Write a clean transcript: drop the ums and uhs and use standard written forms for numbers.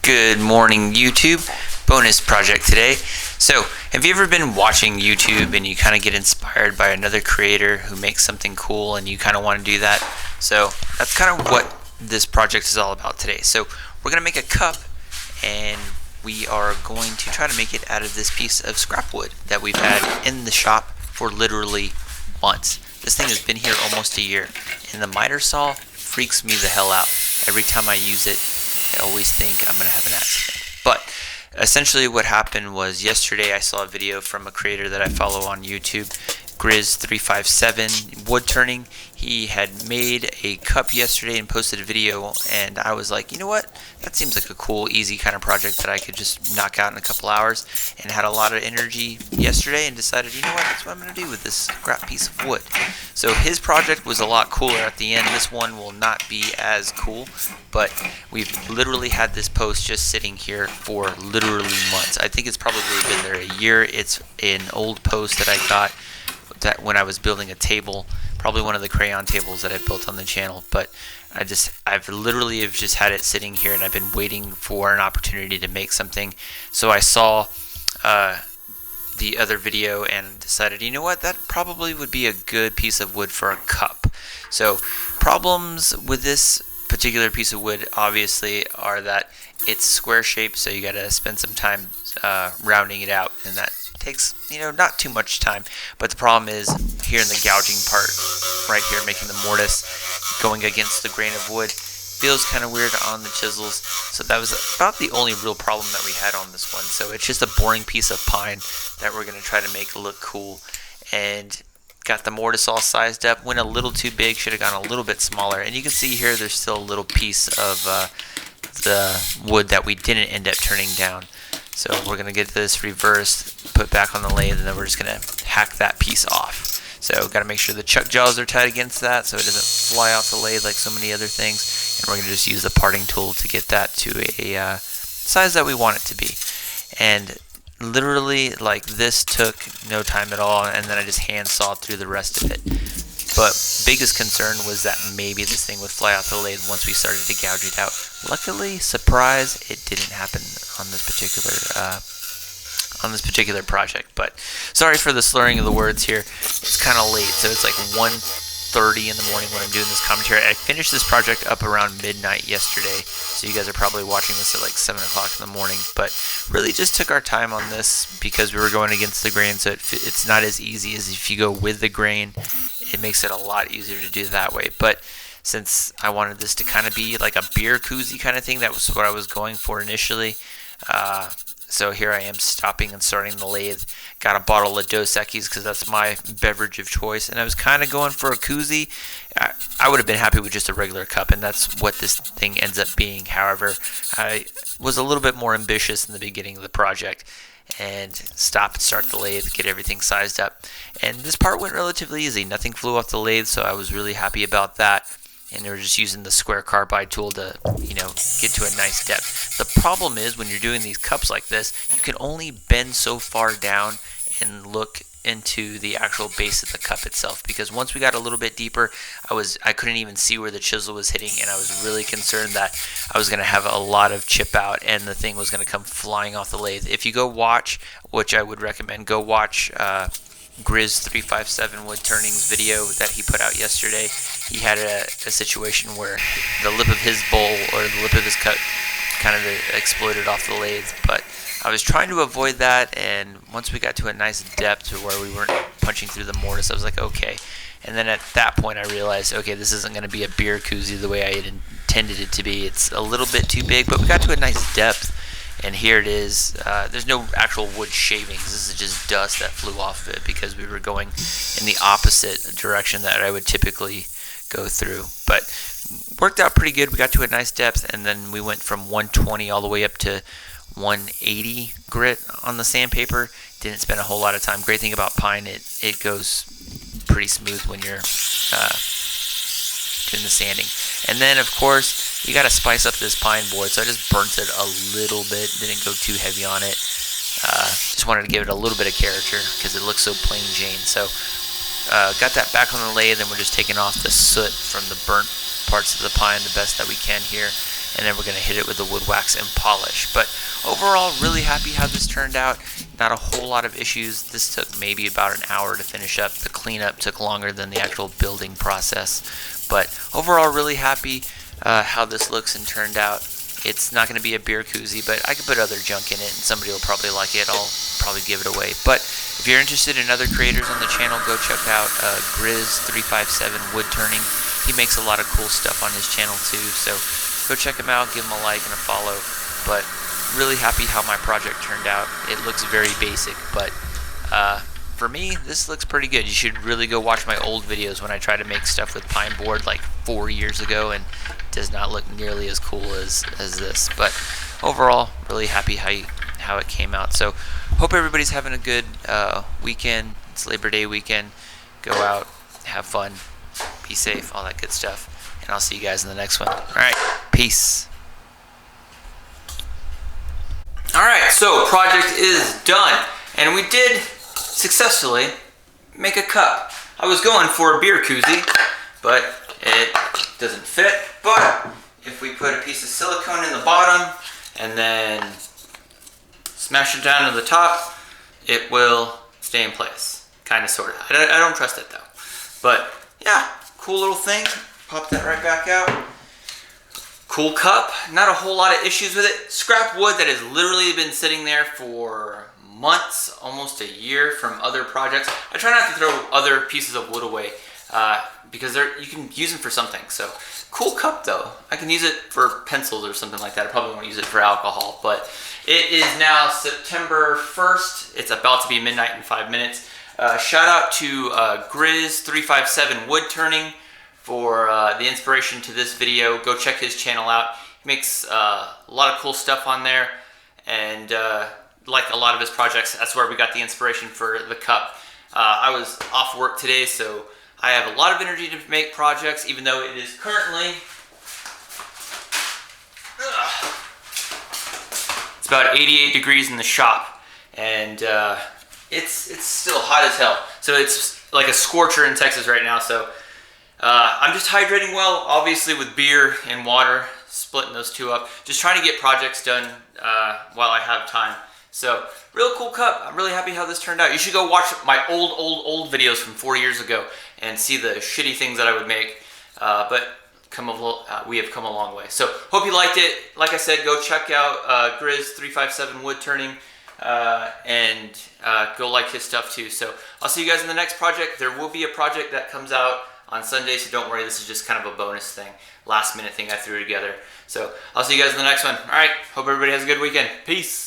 Good morning, YouTube. Bonus project today. So, have you ever been watching YouTube and you kind of get inspired by another creator who makes something cool and you kind of want to do that? So, that's kind of what this project is all about today. So, we're going to make a cup and we are going to try to make it out of this piece of scrap wood that we've had in the shop for literally months. This thing has been here almost a year, and the miter saw freaks me the hell out. Every time I use it, I always think I'm going to have an accident. But essentially what happened was yesterday I saw a video from a creator that I follow on YouTube, Grizz357 wood turning. He had made a cup yesterday and posted a video, and I was like, you know what, that seems like a cool, easy kind of project that I could just knock out in a couple hours, and had a lot of energy yesterday and decided, you know what, that's what I'm going to do with this scrap piece of wood. So his project was a lot cooler at the end. This one will not be as cool, but we've literally had this post just sitting here for literally months. I think it's probably been there a year. It's an old post that I got that when I was building a table, probably one of the crayon tables that I built on the channel, but I've literally just had it sitting here, and I've been waiting for an opportunity to make something. So I saw the other video and decided, you know what, that probably would be a good piece of wood for a cup. So problems with this particular piece of wood obviously are that it's square shaped, so you got to spend some time rounding it out, and that takes, not too much time. But the problem is here in the gouging part right here, making the mortise going against the grain of wood feels kind of weird on the chisels. So that was about the only real problem that we had on this one. So it's just a boring piece of pine that we're going to try to make look cool, and got the mortise all sized up. Went a little too big, should have gone a little bit smaller. And you can see here there's still a little piece of the wood that we didn't end up turning down. So we're going to get this reversed, put back on the lathe, and then we're just going to hack that piece off. So got to make sure the chuck jaws are tight against that so it doesn't fly off the lathe like so many other things. And we're going to just use the parting tool to get that to a size that we want it to be. And literally, like, this took no time at all, and then I just hand sawed through the rest of it. But biggest concern was that maybe this thing would fly off the lathe once we started to gouge it out. Luckily, surprise, it didn't happen on this particular project. But sorry for the slurring of the words here. It's kind of late, so it's like 1:30 in the morning when I'm doing this commentary. I finished this project up around midnight yesterday, so you guys are probably watching this at like 7 o'clock in the morning. But really just took our time on this because we were going against the grain, so it's not as easy as if you go with the grain. It makes it a lot easier to do that way. But since I wanted this to kind of be like a beer koozie kind of thing, that was what I was going for initially. So here I am stopping and starting the lathe. Got a bottle of Dos Equis because that's my beverage of choice. And I was kind of going for a koozie. I would have been happy with just a regular cup, and that's what this thing ends up being. However, I was a little bit more ambitious in the beginning of the project and start the lathe, get everything sized up. And this part went relatively easy. Nothing flew off the lathe, so I was really happy about that. And we're just using the square carbide tool to, get to a nice depth. The problem is when you're doing these cups like this, you can only bend so far down and look into the actual base of the cup itself, because once we got a little bit deeper, I couldn't even see where the chisel was hitting, and I was really concerned that I was going to have a lot of chip out and the thing was going to come flying off the lathe. If you go watch, which I would recommend, go watch Grizz357 wood turning's video that he put out yesterday. He had a situation where the lip of his bowl, or the lip of his cup, kind of exploded off the lathe. But I was trying to avoid that, and once we got to a nice depth to where we weren't punching through the mortise, I was like, okay. And then at that point I realized, okay, this isn't going to be a beer koozie the way I had intended it to be. It's a little bit too big, but we got to a nice depth. And here it is. There's no actual wood shavings. This is just dust that flew off of it because we were going in the opposite direction that I would typically go through. But worked out pretty good. We got to a nice depth, and then we went from 120 all the way up to 180 grit on the sandpaper. Didn't spend a whole lot of time. Great thing about pine, it goes pretty smooth when you're in the sanding. And then, of course, you got to spice up this pine board, so I just burnt it a little bit. Didn't go too heavy on it. Just wanted to give it a little bit of character because it looks so plain Jane. So got that back on the lathe, and we're just taking off the soot from the burnt parts of the pine the best that we can here. and then we're going to hit it with the wood wax and polish. But overall, really happy how this turned out. Not a whole lot of issues. This took maybe about an hour to finish up. The cleanup took longer than the actual building process. But overall, really happy how this looks and turned out. It's not going to be a beer koozie, but I could put other junk in it and somebody will probably like it. I'll probably give it away. But if you're interested in other creators on the channel, go check out Grizz357 Wood Turning. He makes a lot of cool stuff on his channel too, so go check him out, give him a like and a follow. But really happy how my project turned out. It looks very basic, but for me, this looks pretty good. You should really go watch my old videos when I try to make stuff with pine board like 4 years ago, and it does not look nearly as cool as this. But overall, really happy how it came out. So hope everybody's having a good weekend. It's Labor Day weekend. Go out, have fun, be safe, all that good stuff. And I'll see you guys in the next one. All right, peace. All right, so project is done, and we did successfully make a cup. I was going for a beer koozie, but it doesn't fit. But if we put a piece of silicone in the bottom and then smash it down to the top, it will stay in place. Kind of, sort of. I don't trust it though. But yeah, cool little thing. Pop that right back out. Cool cup. Not a whole lot of issues with it. Scrap wood that has literally been sitting there for months, almost a year from other projects. I try not to throw other pieces of wood away because you can use them for something. So cool cup though. I can use it for pencils or something like that. I probably won't use it for alcohol, but it is now September 1st. It's about to be midnight in 5 minutes. Shout out to Grizz357 Wood Turning for the inspiration to this video. Go check his channel out. He makes a lot of cool stuff on there, and like a lot of his projects, that's where we got the inspiration for the cup. I was off work today, so I have a lot of energy to make projects, even though it is currently it's about 88 degrees in the shop, and it's still hot as hell. So it's like a scorcher in Texas right now. So I'm just hydrating well, obviously with beer and water, splitting those two up. Just trying to get projects done while I have time. So, real cool cup. I'm really happy how this turned out. You should go watch my old videos from 4 years ago and see the shitty things that I would make. But we have come a long way. So, hope you liked it. Like I said, go check out Grizz357 Wood Turning and go like his stuff too. So, I'll see you guys in the next project. There will be a project that comes out on Sunday, so don't worry. This is just kind of a bonus thing, last minute thing I threw together. So, I'll see you guys in the next one. All right. Hope everybody has a good weekend. Peace.